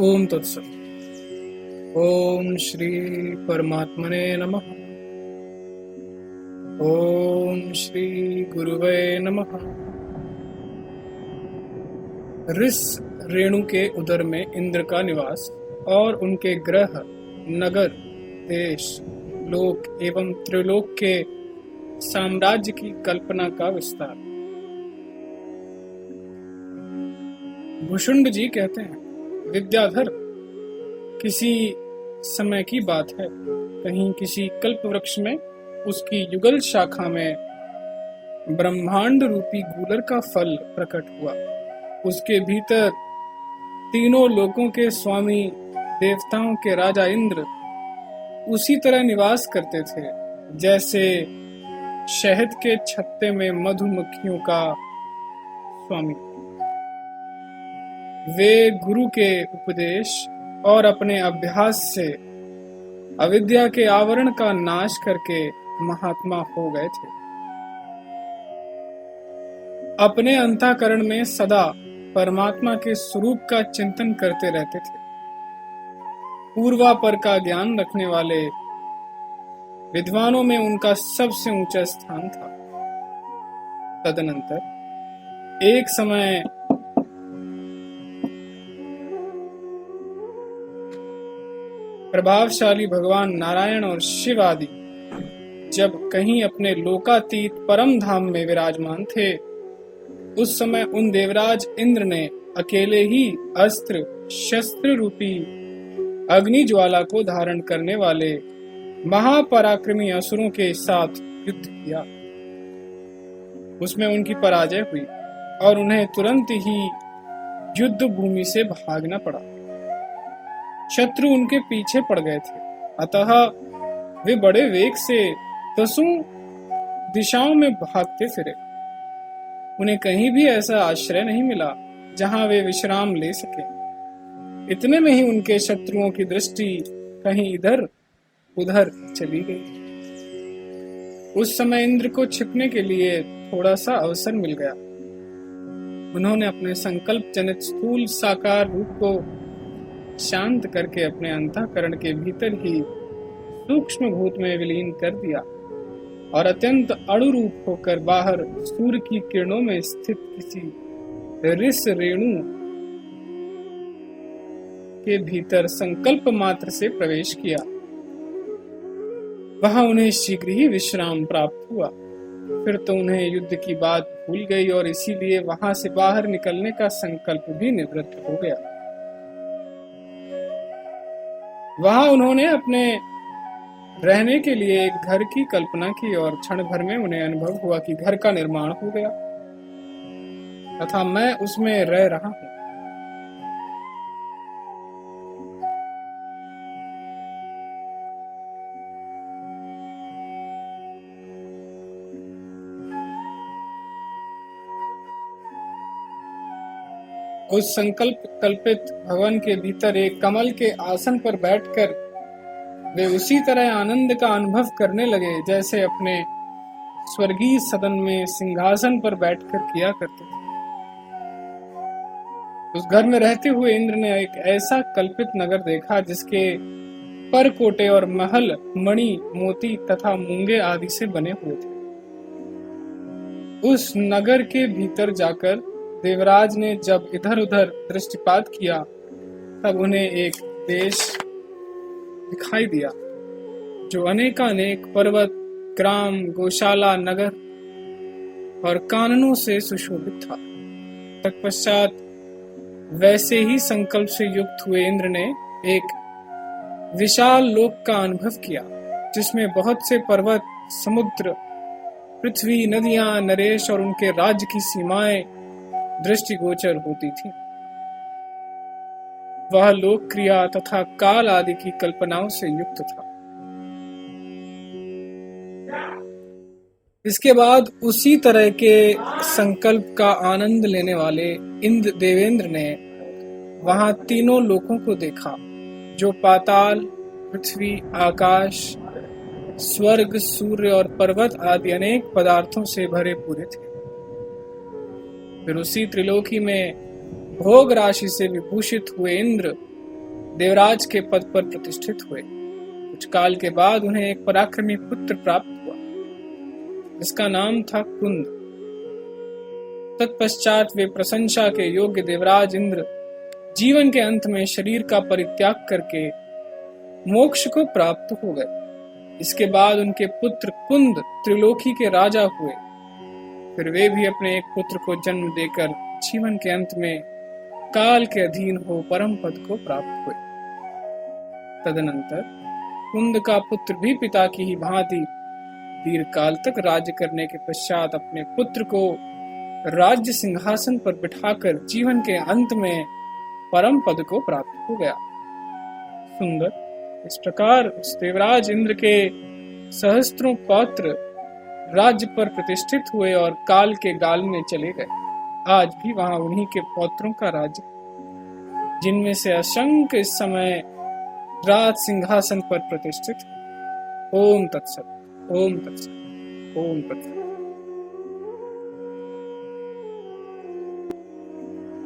ओम तत्सत। ओम श्री परमात्मने नमः। ओम श्री गुरुवे नमः। ऋष रेणु के उदर में इंद्र का निवास और उनके ग्रह, नगर, देश, लोक एवं त्रिलोक के साम्राज्य की कल्पना का विस्तार। भुषुंड जी कहते हैं, विद्याधर, किसी समय की बात है, कहीं किसी कल्प वृक्ष में उसकी युगल शाखा में ब्रह्मांड रूपी गूलर का फल प्रकट हुआ। उसके भीतर तीनों लोकों के स्वामी देवताओं के राजा इंद्र उसी तरह निवास करते थे जैसे शहद के छत्ते में मधुमक्खियों का स्वामी। वे गुरु के उपदेश और अपने अभ्यास से अविद्या के आवरण का नाश करके महात्मा हो गए थे। अपने अंतःकरण में सदा परमात्मा के स्वरूप का चिंतन करते रहते थे। पूर्वापर का ज्ञान रखने वाले विद्वानों में उनका सबसे ऊंचा स्थान था। तदनंतर एक समय प्रभावशाली भगवान नारायण और शिव आदि जब कहीं अपने लोकातीत परम धाम में विराजमान थे, उस समय उन देवराज इंद्र ने अकेले ही अस्त्र शस्त्र रूपी अग्नि ज्वाला को धारण करने वाले महापराक्रमी असुरों के साथ युद्ध किया। उसमें उनकी पराजय हुई और उन्हें तुरंत ही युद्ध भूमि से भागना पड़ा। शत्रु उनके पीछे पड़ गए थे, अतः वे बड़े वेग से 10 दिशाओं में भागते फिरे। उन्हें कहीं भी ऐसा आश्रय नहीं मिला जहां वे विश्राम ले सके। इतने में ही उनके शत्रुओं की दृष्टि कहीं इधर उधर चली गई। उस समय इंद्र को छिपने के लिए थोड़ा सा अवसर मिल गया। उन्होंने अपने संकल्प जनित स्थूल साकार रूप को शांत करके अपने अंतःकरण के भीतर ही सूक्ष्म भूत में विलीन कर दिया और अत्यंत अणु रूप होकर बाहर सूर्य की किरणों में स्थित किसी ऋष रेणु के भीतर संकल्प मात्र से प्रवेश किया। वहां उन्हें शीघ्र ही विश्राम प्राप्त हुआ। फिर तो उन्हें युद्ध की बात भूल गई और इसीलिए वहां से बाहर निकलने का संकल्प भी निवृत्त हो गया। वहां उन्होंने अपने रहने के लिए एक घर की कल्पना की और क्षण भर में उन्हें अनुभव हुआ कि घर का निर्माण हो गया तथा मैं उसमें रह रहा हूं। उस संकल्प कल्पित भवन के भीतर एक कमल के आसन पर बैठकर वे उसी तरह आनंद का अनुभव करने लगे जैसे अपने स्वर्गीय सदन में सिंहासन पर बैठकर किया करते थे। उस घर में रहते हुए इंद्र ने एक ऐसा कल्पित नगर देखा जिसके परकोटे और महल मणि, मोती तथा मूंगे आदि से बने हुए थे। उस नगर के भीतर जाकर देवराज ने जब इधर उधर दृष्टिपात किया तब उन्हें एक देश दिखाई दिया जो अनेकानेक पर्वत, ग्राम, गौशाला, नगर और काननों से सुशोभित था। तत्पश्चात वैसे ही संकल्प से युक्त हुए इंद्र ने एक विशाल लोक का अनुभव किया जिसमें बहुत से पर्वत, समुद्र, पृथ्वी, नदियां, नरेश और उनके राज्य की सीमाएं दृष्टिगोचर होती थी। वह लोक क्रिया तथा काल आदि की कल्पनाओं से युक्त था। इसके बाद उसी तरह के संकल्प का आनंद लेने वाले इंद्र देवेंद्र ने वहां तीनों लोकों को देखा जो पाताल, पृथ्वी, आकाश, स्वर्ग, सूर्य और पर्वत आदि अनेक पदार्थों से भरे पूरे थे। फिर उसी त्रिलोकी में भोग राशि से विभूषित हुए इंद्र देवराज के पद पर प्रतिष्ठित हुए। कुछ काल के बाद उन्हें एक पराक्रमी पुत्र प्राप्त हुआ, जिसका नाम था कुंद। तत्पश्चात वे प्रशंसा के योग्य देवराज इंद्र जीवन के अंत में शरीर का परित्याग करके मोक्ष को प्राप्त हो गए। इसके बाद उनके पुत्र कुंद त्रिलोकी के राजा हुए। फिर वे भी अपने एक पुत्र को जन्म देकर जीवन के अंत में काल के अधीन हो परम पद को प्राप्त हुए। तदनंतर कुंद का पुत्र भी पिता की ही भांति दीर्घ काल तक राज्य करने के पश्चात अपने पुत्र को राज्य सिंहासन पर बिठाकर जीवन के अंत में परम पद को प्राप्त हो गया। सुंदर। इस प्रकार उस देवराज इंद्र के सहस्त्रों पौत्र राज्य पर प्रतिष्ठित हुए और काल के गाल में चले गए। आज भी वहां उन्हीं के पौत्रों का राज्य, जिनमें से असंख्य इस समय राज सिंहासन पर प्रतिष्ठित। ओम तत्सत, ओम तत्सत, ओम तत्सत।